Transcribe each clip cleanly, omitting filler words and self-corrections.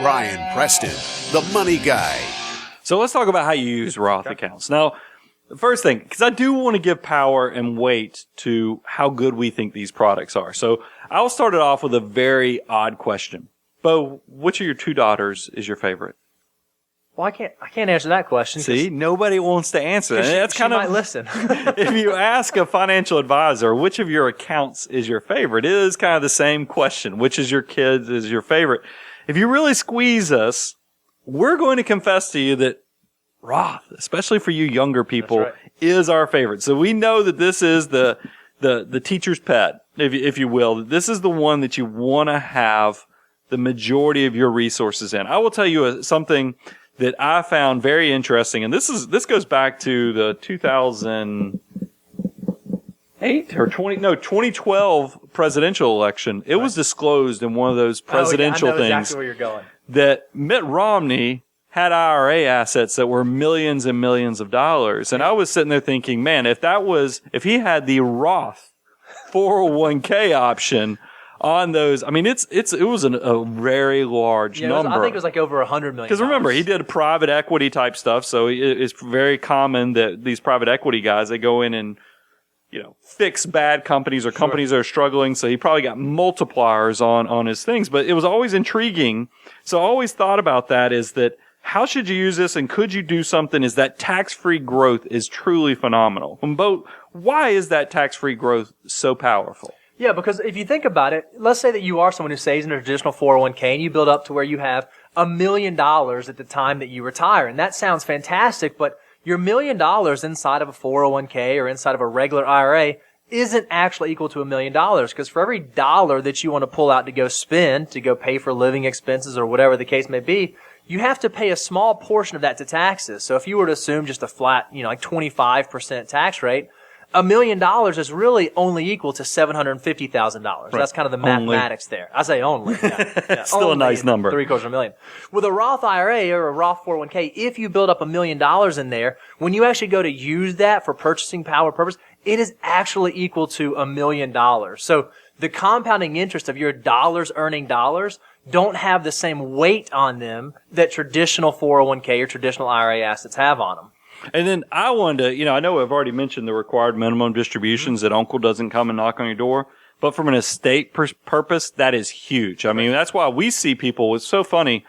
Brian Preston, the money guy. So let's talk about how you use Roth accounts. Now, the first thing, because I do want to give power and weight to how good we think these products are. So I'll start it off with a very odd question. Bo, which of your two daughters is your favorite? Well, I can't answer that question. See, nobody wants to answer. And that's kind of might listen. If you ask a financial advisor which of your accounts is your favorite, it is kind of the same question. Which is your kids is your favorite? If you really squeeze us, we're going to confess to you that Roth, especially for you younger people, is our favorite. So we know that this is the teacher's pet, if you will. This is the one that you want to have the majority of your resources in. I will tell you something that I found very interesting, and this goes back to the 2008 or 2012 presidential election. It was disclosed in one of those presidential I know things exactly where you're going. that Mitt Romney had IRA assets that were millions and millions of dollars. And I was sitting there thinking, man, if he had the Roth 401k option on those, I mean, it was a very large number. I think it was like over $100 million. Because remember, he did private equity type stuff, so it's very common that these private equity guys, they go in and, fix bad companies or companies that are struggling. So he probably got multipliers on his things. But it was always intriguing. So I always thought about that is that how should you use this and could you do something is that tax-free growth is truly phenomenal. And Bo, why is that tax-free growth so powerful? Yeah, because if you think about it, let's say that you are someone who saves in a traditional 401k and you build up to where you have $1 million at the time that you retire. And that sounds fantastic, but your $1 million inside of a 401k or inside of a regular IRA isn't actually equal to $1 million, because for every dollar that you want to pull out to go spend, to go pay for living expenses or whatever the case may be, you have to pay a small portion of that to taxes. So if you were to assume just a flat, like 25% tax rate, $1 million is really only equal to $750,000. Right. That's kind of the mathematics there. I say only. Yeah. Still a nice number. $750,000. With a Roth IRA or a Roth 401k, if you build up $1 million in there, when you actually go to use that for purchasing power purpose, it is actually equal to $1 million. So the compounding interest of your dollars earning dollars don't have the same weight on them that traditional 401k or traditional IRA assets have on them. And then I wanted to, I know I've already mentioned the required minimum distributions that uncle doesn't come and knock on your door, but from an estate purpose, that is huge. I mean, that's why we see people, what's so funny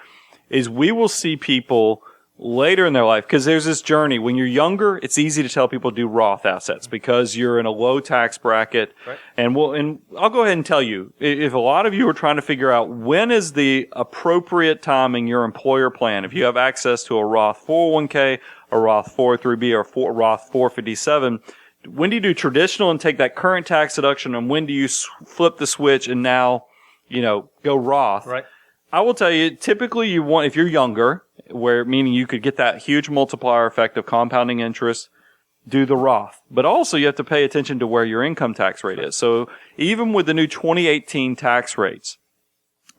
is we will see people later in their life, because there's this journey. When you're younger, it's easy to tell people do Roth assets because you're in a low tax bracket. Right. And I'll go ahead and tell you, if a lot of you are trying to figure out when is the appropriate time in your employer plan, if you have access to a Roth 401k, a Roth 403b, or Roth 457, when do you do traditional and take that current tax deduction, and when do you flip the switch and now, go Roth? Right. I will tell you, typically you want, if you're younger, meaning you could get that huge multiplier effect of compounding interest, do the Roth. But also you have to pay attention to where your income tax rate is. So even with the new 2018 tax rates,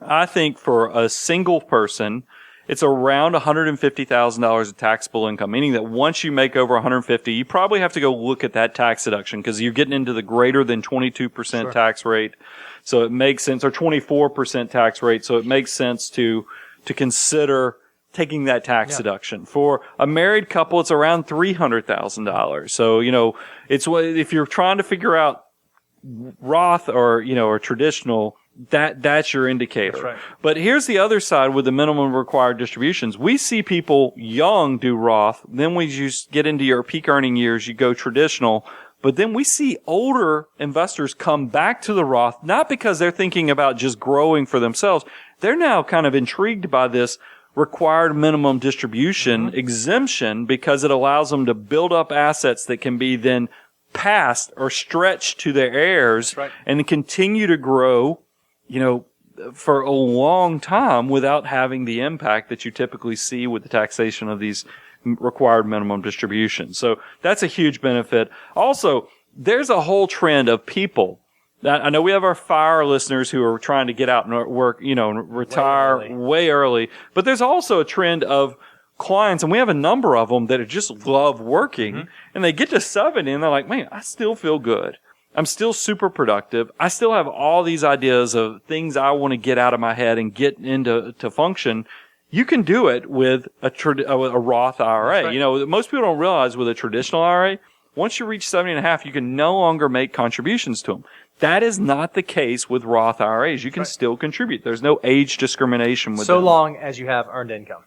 I think for a single person, it's around $150,000 of taxable income, meaning that once you make over $150,000, you probably have to go look at that tax deduction because you're getting into the greater than 22% tax rate. So it makes sense, or 24% tax rate. So it makes sense to consider taking that tax deduction. For a married couple, it's around $300,000. So, it's if you're trying to figure out Roth or traditional, that's your indicator. That's right. But here's the other side with the minimum required distributions. We see people young do Roth. Then when you get into your peak earning years, you go traditional. But then we see older investors come back to the Roth, not because they're thinking about just growing for themselves. They're now kind of intrigued by this required minimum distribution exemption because it allows them to build up assets that can be then passed or stretched to their heirs and continue to grow, for a long time without having the impact that you typically see with the taxation of these required minimum distributions. So that's a huge benefit. Also, there's a whole trend of people that I know we have our FIRE listeners who are trying to get out and work, retire way early. But there's also a trend of clients, and we have a number of them that just love working, and they get to 70 and they're like, man, I still feel good. I'm still super productive. I still have all these ideas of things I want to get out of my head and get into function. You can do it with a Roth IRA. Right. You know, most people don't realize with a traditional IRA, once you reach 70 and a half, you can no longer make contributions to them. That is not the case with Roth IRAs. You can still contribute. There's no age discrimination with them. So long as you have earned income.